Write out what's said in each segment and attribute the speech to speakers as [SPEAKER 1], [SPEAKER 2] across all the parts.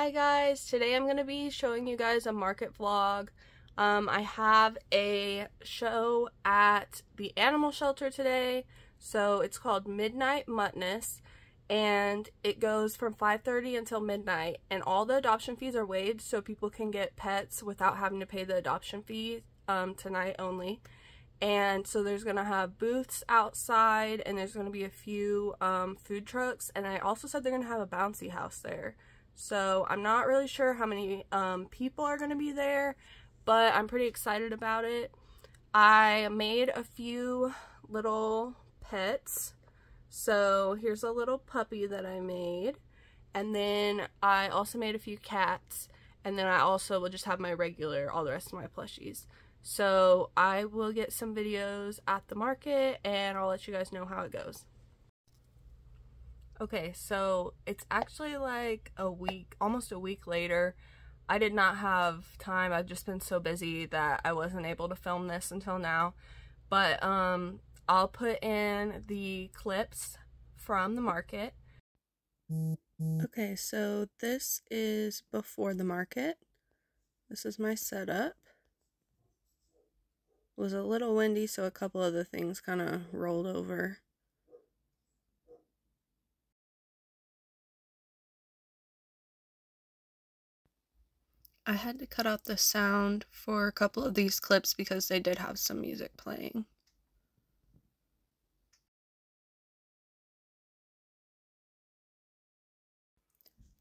[SPEAKER 1] Hi guys, today I'm going to be showing you guys a market vlog. I have a show at the animal shelter today, so it's called Midnight Muttness, and it goes from 5:30 until midnight, and all the adoption fees are waived so people can get pets without having to pay the adoption fee tonight only. And so there's going to have booths outside, and there's going to be a few food trucks, and I also said they're going to have a bouncy house there. So I'm not really sure how many people are going to be there, but I'm pretty excited about it. I made a few little pets. So here's a little puppy that I made, and then I also made a few cats, and then I also will just have my regular, all the rest of my plushies. So I will get some videos at the market, and I'll let you guys know how it goes. Okay, so it's actually like a week, almost a week later. I did not have time. I've just been so busy that I wasn't able to film this until now. But I'll put in the clips from the market. Okay, so this is before the market. This is my setup. It was a little windy, so a couple of the things kind of rolled over. I had to cut out the sound for a couple of these clips because they did have some music playing.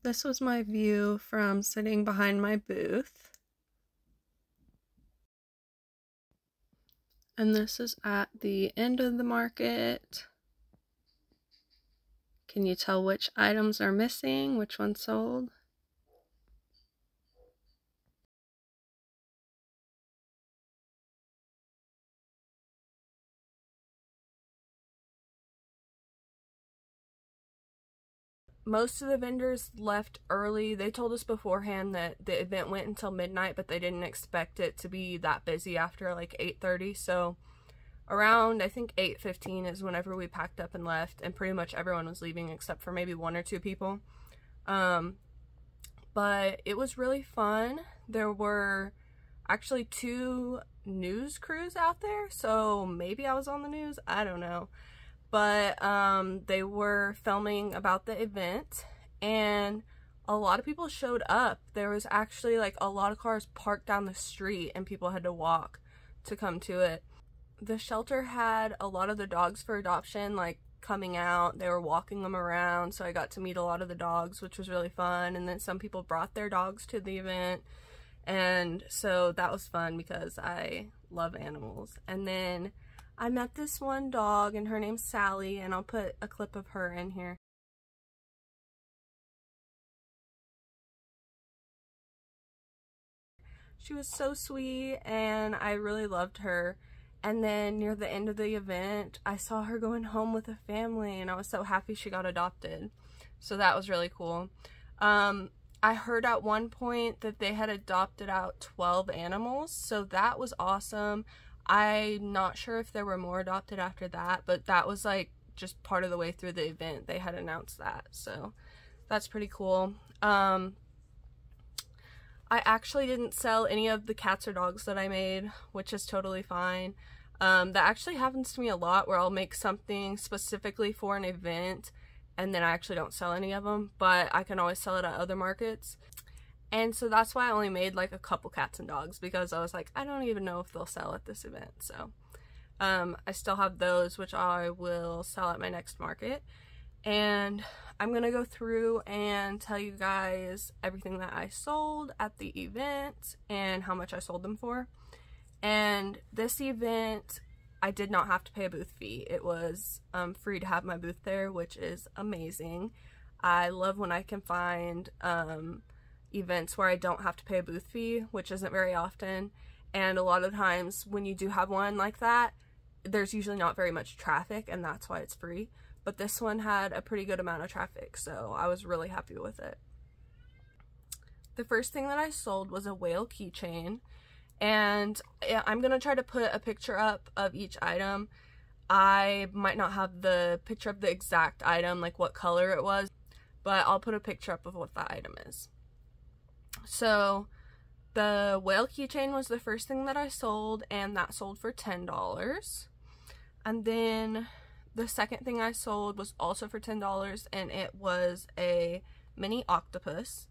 [SPEAKER 1] This was my view from sitting behind my booth. And this is at the end of the market. Can you tell which items are missing, which one's sold? Most of the vendors left early. They told us beforehand that the event went until midnight, but they didn't expect it to be that busy after like 8:30. So around, I think 8:15 is whenever we packed up and left, and pretty much everyone was leaving except for maybe one or two people. But it was really fun. There were actually 2 news crews out there, so maybe I was on the news, I don't know. But they were filming about the event, and a lot of people showed up. There was actually like a lot of cars parked down the street, and people had to walk to come to it. The shelter had a lot of the dogs for adoption like coming out. They were walking them around, so I got to meet a lot of the dogs, which was really fun. And then some people brought their dogs to the event, and so that was fun because I love animals. And then I met this one dog, and her name's Sally, and I'll put a clip of her in here. She was so sweet, and I really loved her. And then near the end of the event, I saw her going home with a family, and I was so happy she got adopted. So that was really cool. I heard at one point that they had adopted out 12 animals, so that was awesome. I'm not sure if there were more adopted after that, but that was like just part of the way through the event. They had announced that, so that's pretty cool. I actually didn't sell any of the cats or dogs that I made, which is totally fine. That actually happens to me a lot, where I'll make something specifically for an event and then I actually don't sell any of them, but I can always sell it at other markets. And so that's why I only made like a couple cats and dogs, because I was like, I don't even know if they'll sell at this event. So I still have those, which I will sell at my next market. And I'm gonna go through and tell you guys everything that I sold at the event and how much I sold them for. And this event, I did not have to pay a booth fee. It was free to have my booth there, which is amazing. I love when I can find events where I don't have to pay a booth fee, which isn't very often. And a lot of times when you do have one like that, there's usually not very much traffic, and that's why it's free. But this one had a pretty good amount of traffic, so I was really happy with it. The first thing that I sold was a whale keychain, and I'm gonna try to put a picture up of each item. I might not have the picture of the exact item, like what color it was, but I'll put a picture up of what the item is. So the whale keychain was the first thing that I sold, and that sold for $10. And then the second thing I sold was also for $10, and it was a mini octopus.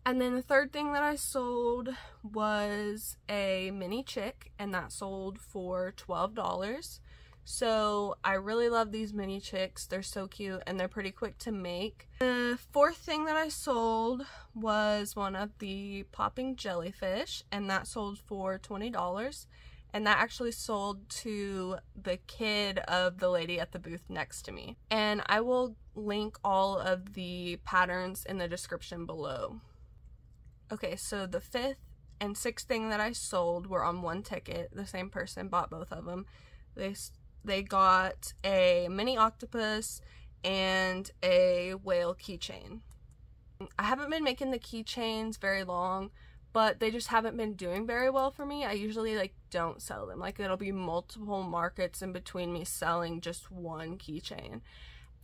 [SPEAKER 1] And then the third thing that I sold was a mini chick, and that sold for $12. So I really love these mini chicks. They're so cute and they're pretty quick to make. The fourth thing that I sold was one of the popping jellyfish, and that sold for $20. And that actually sold to the kid of the lady at the booth next to me. And I will link all of the patterns in the description below. Okay, so the fifth and sixth thing that I sold were on one ticket. The same person bought both of them. They got a mini octopus and a whale keychain. I haven't been making the keychains very long, but they just haven't been doing very well for me. I usually like don't sell them. Like it'll be multiple markets in between me selling just one keychain.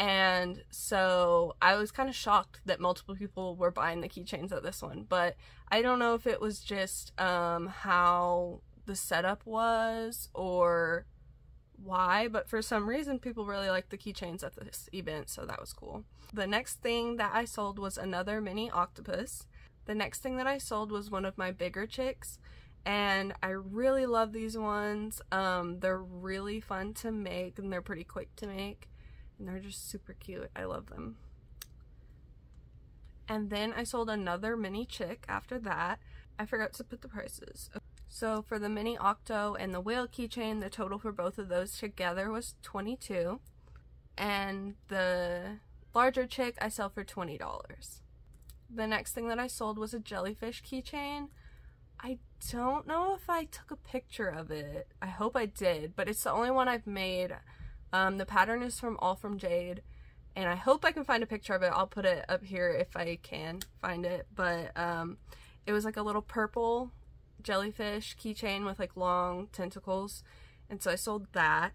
[SPEAKER 1] And so I was kind of shocked that multiple people were buying the keychains at this one, but I don't know if it was just how the setup was or why, but for some reason people really liked the keychains at this event, so that was cool. The next thing that I sold was another mini octopus. The next thing that I sold was one of my bigger chicks, and I really love these ones. They're really fun to make and they're pretty quick to make, and they're just super cute. I love them. And then I sold another mini chick after that. I forgot to put the prices. So for the mini Octo and the whale keychain, the total for both of those together was $22. And the larger chick I sell for $20. The next thing that I sold was a jellyfish keychain. I don't know if I took a picture of it. I hope I did, but it's the only one I've made. The pattern is from All From Jade, and I hope I can find a picture of it. I'll put it up here if I can find it, but it was like a little purple jellyfish keychain with like long tentacles, and so I sold that.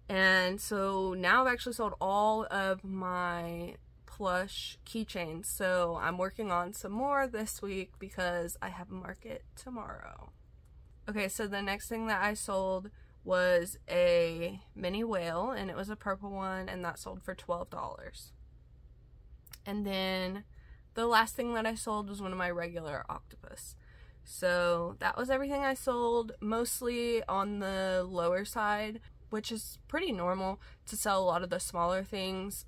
[SPEAKER 1] And so now I've actually sold all of my plush keychains, so I'm working on some more this week because I have a market tomorrow. Okay, so the next thing that I sold was a mini whale, and it was a purple one, and that sold for $12. And then the last thing that I sold was one of my regular octopus. So that was everything I sold, mostly on the lower side, which is pretty normal to sell a lot of the smaller things.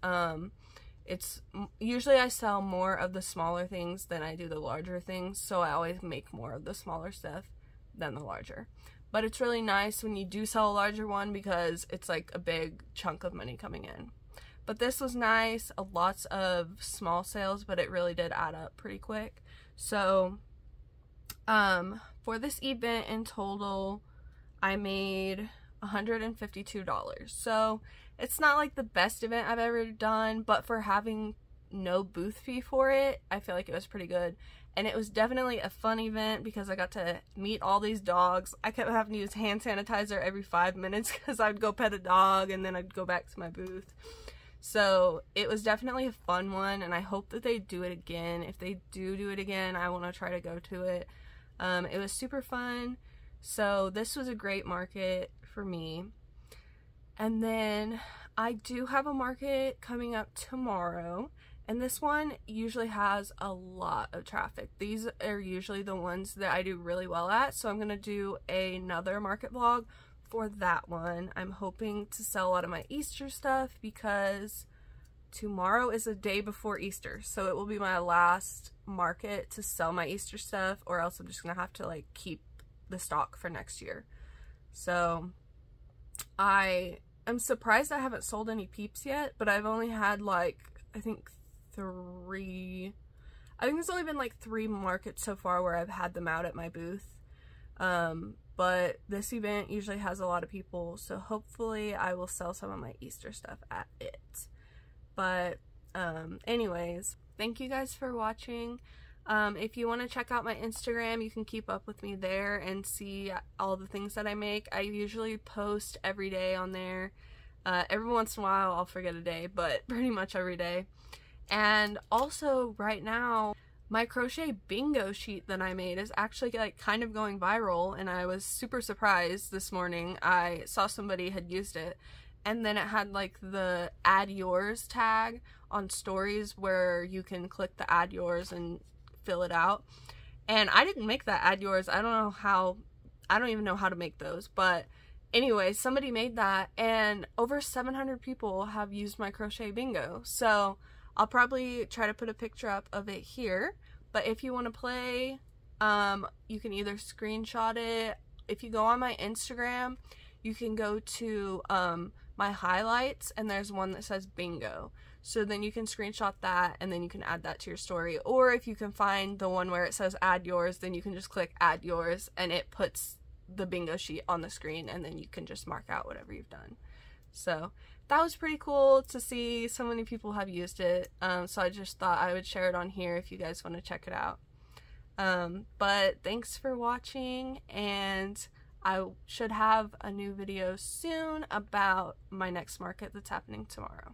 [SPEAKER 1] It's usually I sell more of the smaller things than I do the larger things, so I always make more of the smaller stuff than the larger. But it's really nice when you do sell a larger one because it's like a big chunk of money coming in. But this was nice, lots of small sales, but it really did add up pretty quick. So for this event in total, I made $152. So it's not like the best event I've ever done, but for having no booth fee for it, I feel like it was pretty good. And it was definitely a fun event because I got to meet all these dogs. I kept having to use hand sanitizer every 5 minutes because I'd go pet a dog and then I'd go back to my booth. So it was definitely a fun one, and I hope that they do it again. If they do it again, I want to try to go to it. It was super fun. So this was a great market for me. And then I do have a market coming up tomorrow, and this one usually has a lot of traffic. These are usually the ones that I do really well at, so I'm going to do another market vlog for that one. I'm hoping to sell a lot of my Easter stuff because tomorrow is the day before Easter, so it will be my last market to sell my Easter stuff, or else I'm just going to have to like keep the stock for next year. So I am surprised I haven't sold any peeps yet, but I've only had like, I think there's only been like 3 markets so far where I've had them out at my booth. But this event usually has a lot of people, so hopefully I will sell some of my Easter stuff at it. But anyways, thank you guys for watching. If you want to check out my Instagram, you can keep up with me there and see all the things that I make. I usually post every day on there. Every once in a while I'll forget a day, but pretty much every day. And also right now My crochet bingo sheet that I made is actually like kind of going viral, and I was super surprised this morning. I saw somebody had used it, and then it had like the add yours tag on stories where you can click the add yours and fill it out. And I didn't make that add yours. I don't even know how to make those, but anyway, somebody made that, and over 700 people have used my crochet bingo. So I'll probably try to put a picture up of it here, but if you want to play, you can either screenshot it. If you go on my Instagram, you can go to my highlights, and there's one that says bingo. So then you can screenshot that, and then you can add that to your story. Or if you can find the one where it says add yours, then you can just click add yours, and it puts the bingo sheet on the screen, and then you can just mark out whatever you've done. So that was pretty cool to see so many people have used it. So I just thought I would share it on here if you guys want to check it out. But thanks for watching, and I should have a new video soon about my next market that's happening tomorrow.